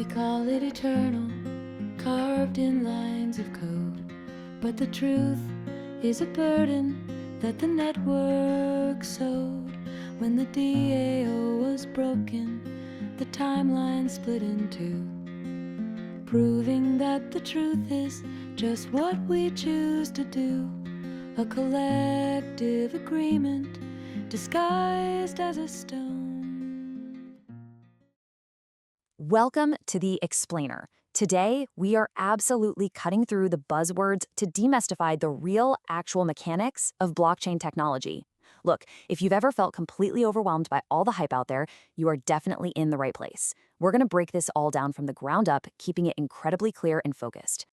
We call it eternal, carved in lines of code. But the truth is a burden that the network sowed. When the DAO was broken, the timeline split in two, proving that the truth is just what we choose to do. A collective agreement disguised as a stone. Welcome to The Explainer. Today, we are absolutely cutting through the buzzwords to demystify the real, actual mechanics of blockchain technology. Look, if you've ever felt completely overwhelmed by all the hype out there, you are definitely in the right place. We're going to break this all down from the ground up, keeping it incredibly clear and focused.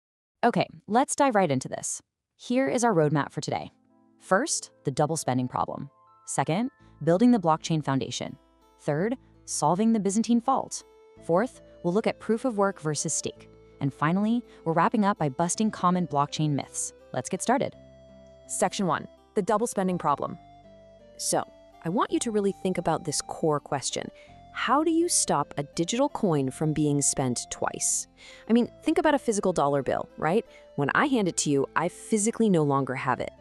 Okay, let's dive right into this. Here is our roadmap for today. First, the double spending problem. Second, building the blockchain foundation. Third, solving the Byzantine fault. Fourth, we'll look at proof of work versus stake. And finally, we're wrapping up by busting common blockchain myths. Let's get started. Section 1, the double spending problem. So, I want you to really think about this core question. How do you stop a digital coin from being spent twice? I mean, think about a physical dollar bill, right? When I hand it to you, I physically no longer have it.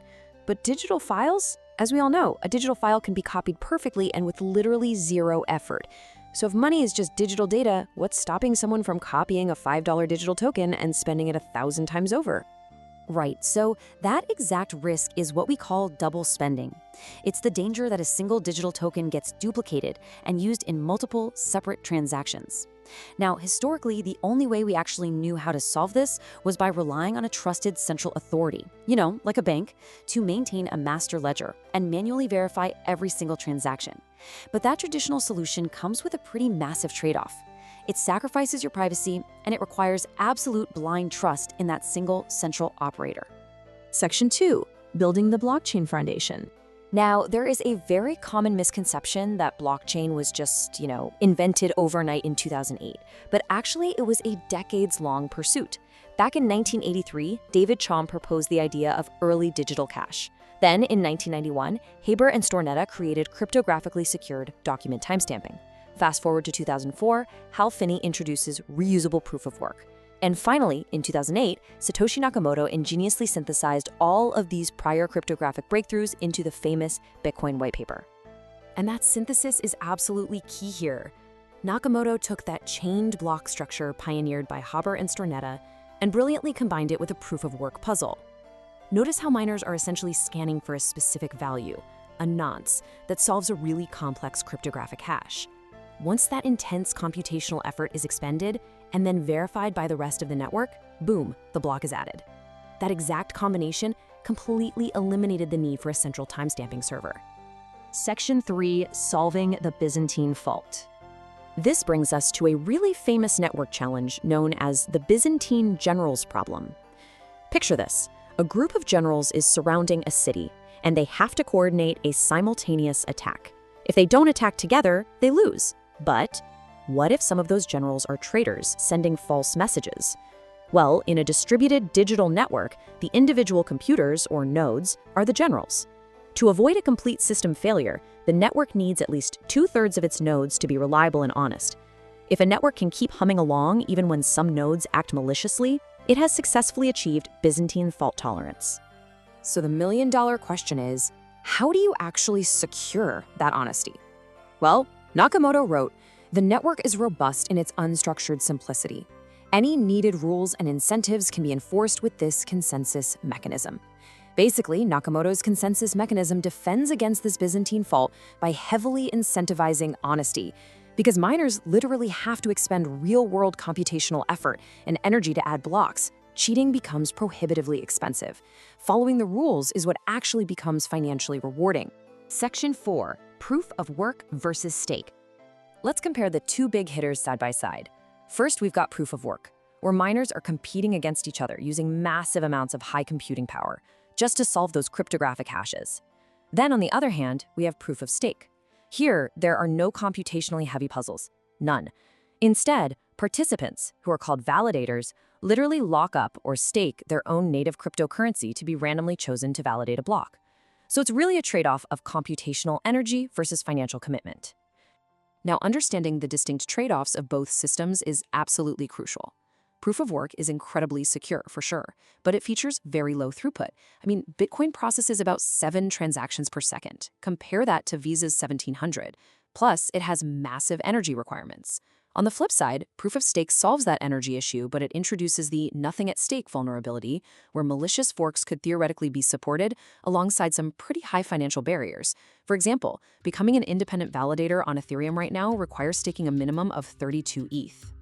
But digital files, as we all know, a digital file can be copied perfectly and with literally zero effort. So if money is just digital data, what's stopping someone from copying a $5 digital token and spending it 1,000 times over? Right, so that exact risk is what we call double spending. It's the danger that a single digital token gets duplicated and used in multiple separate transactions. Now, historically, the only way we actually knew how to solve this was by relying on a trusted central authority, like a bank, to maintain a master ledger and manually verify every single transaction. But that traditional solution comes with a pretty massive trade-off. It sacrifices your privacy, and it requires absolute blind trust in that single central operator. Section 2, building the blockchain foundation. Now, there is a very common misconception that blockchain was just, invented overnight in 2008. But actually, it was a decades-long pursuit. Back in 1983, David Chaum proposed the idea of early digital cash. Then, in 1991, Haber and Stornetta created cryptographically secured document timestamping. Fast forward to 2004, Hal Finney introduces reusable proof of work. And finally, in 2008, Satoshi Nakamoto ingeniously synthesized all of these prior cryptographic breakthroughs into the famous Bitcoin white paper. And that synthesis is absolutely key here. Nakamoto took that chained block structure pioneered by Haber and Stornetta and brilliantly combined it with a proof of work puzzle. Notice how miners are essentially scanning for a specific value, a nonce, that solves a really complex cryptographic hash. Once that intense computational effort is expended and then verified by the rest of the network, boom, the block is added. That exact combination completely eliminated the need for a central timestamping server. Section 3, solving the Byzantine fault. This brings us to a really famous network challenge known as the Byzantine generals problem. Picture this. A group of generals is surrounding a city, and they have to coordinate a simultaneous attack. If they don't attack together, they lose. But what if some of those generals are traitors sending false messages? Well, in a distributed digital network, the individual computers, or nodes, are the generals. To avoid a complete system failure, the network needs at least 2/3 of its nodes to be reliable and honest. If a network can keep humming along even when some nodes act maliciously, it has successfully achieved Byzantine fault tolerance. So the million-dollar question is, how do you actually secure that honesty? Well, Nakamoto wrote, "The network is robust in its unstructured simplicity. Any needed rules and incentives can be enforced with this consensus mechanism." Basically, Nakamoto's consensus mechanism defends against this Byzantine fault by heavily incentivizing honesty, because miners literally have to expend real-world computational effort and energy to add blocks. Cheating becomes prohibitively expensive. Following the rules is what actually becomes financially rewarding. Section 4, proof of work versus stake. Let's compare the two big hitters side by side. First, we've got proof of work, where miners are competing against each other using massive amounts of high computing power just to solve those cryptographic hashes. Then, on the other hand, we have proof of stake. Here, there are no computationally heavy puzzles, none. Instead, participants, who are called validators, literally lock up or stake their own native cryptocurrency to be randomly chosen to validate a block. So it's really a trade-off of computational energy versus financial commitment. Now, understanding the distinct trade-offs of both systems is absolutely crucial. Proof of work is incredibly secure, for sure, but it features very low throughput. I mean, Bitcoin processes about 7 transactions per second. Compare that to Visa's 1,700. Plus, it has massive energy requirements. On the flip side, proof of stake solves that energy issue, but it introduces the nothing at stake vulnerability, where malicious forks could theoretically be supported alongside some pretty high financial barriers. For example, becoming an independent validator on Ethereum right now requires staking a minimum of 32 ETH.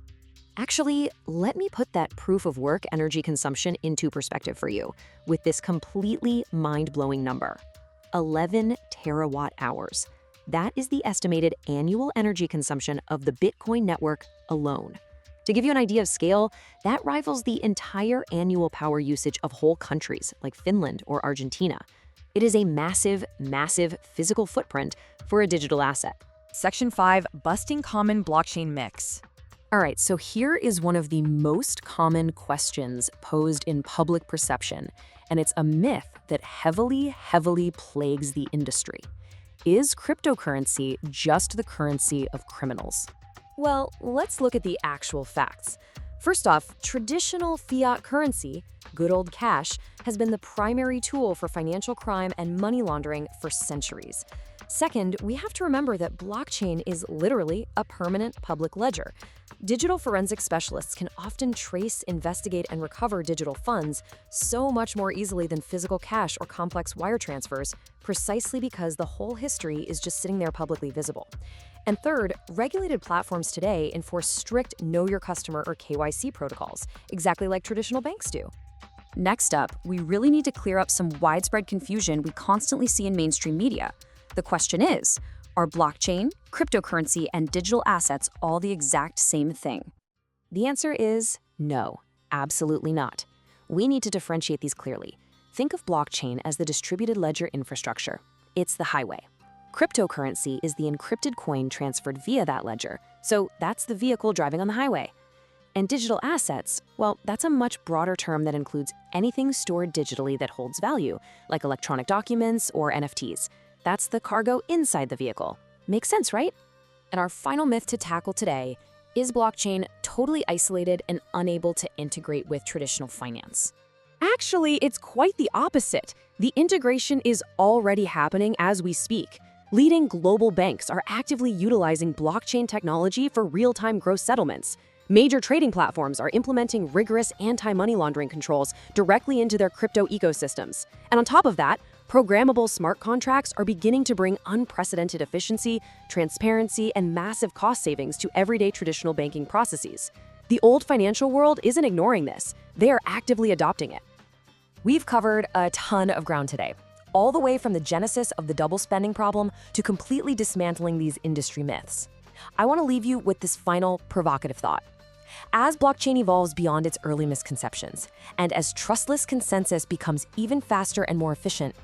Actually, let me put that proof of work energy consumption into perspective for you with this completely mind-blowing number. 11 terawatt hours. That is the estimated annual energy consumption of the Bitcoin network alone. To give you an idea of scale, that rivals the entire annual power usage of whole countries like Finland or Argentina. It is a massive, massive physical footprint for a digital asset. Section 5, Busting Common Blockchain Myths. All right, so here is one of the most common questions posed in public perception, and it's a myth that heavily plagues the industry. Is cryptocurrency just the currency of criminals? Well, let's look at the actual facts. First off, traditional fiat currency, good old cash, has been the primary tool for financial crime and money laundering for centuries. Second, we have to remember that blockchain is literally a permanent public ledger. Digital forensic specialists can often trace, investigate, and recover digital funds so much more easily than physical cash or complex wire transfers, precisely because the whole history is just sitting there publicly visible. And third, regulated platforms today enforce strict Know Your Customer or KYC protocols, exactly like traditional banks do. Next up, we really need to clear up some widespread confusion we constantly see in mainstream media. The question is, are blockchain, cryptocurrency, and digital assets all the exact same thing? The answer is no, absolutely not. We need to differentiate these clearly. Think of blockchain as the distributed ledger infrastructure. It's the highway. Cryptocurrency is the encrypted coin transferred via that ledger, so that's the vehicle driving on the highway. And digital assets, well, that's a much broader term that includes anything stored digitally that holds value, like electronic documents or NFTs. That's the cargo inside the vehicle. Makes sense, right? And our final myth to tackle today, is blockchain totally isolated and unable to integrate with traditional finance? Actually, it's quite the opposite. The integration is already happening as we speak. Leading global banks are actively utilizing blockchain technology for real-time gross settlements. Major trading platforms are implementing rigorous anti-money laundering controls directly into their crypto ecosystems. And on top of that, programmable smart contracts are beginning to bring unprecedented efficiency, transparency, and massive cost savings to everyday traditional banking processes. The old financial world isn't ignoring this. They are actively adopting it. We've covered a ton of ground today, all the way from the genesis of the double spending problem to completely dismantling these industry myths. I want to leave you with this final provocative thought. As blockchain evolves beyond its early misconceptions, and as trustless consensus becomes even faster and more efficient,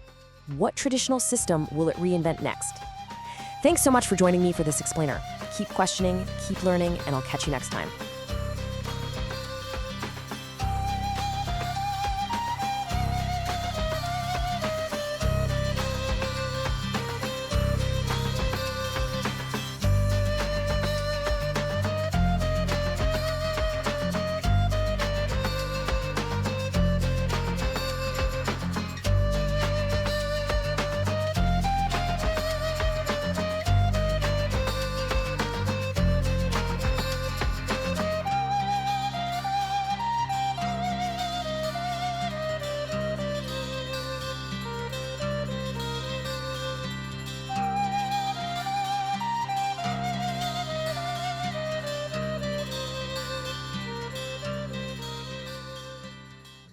what traditional system will it reinvent next? Thanks so much for joining me for this explainer. Keep questioning, keep learning, and I'll catch you next time.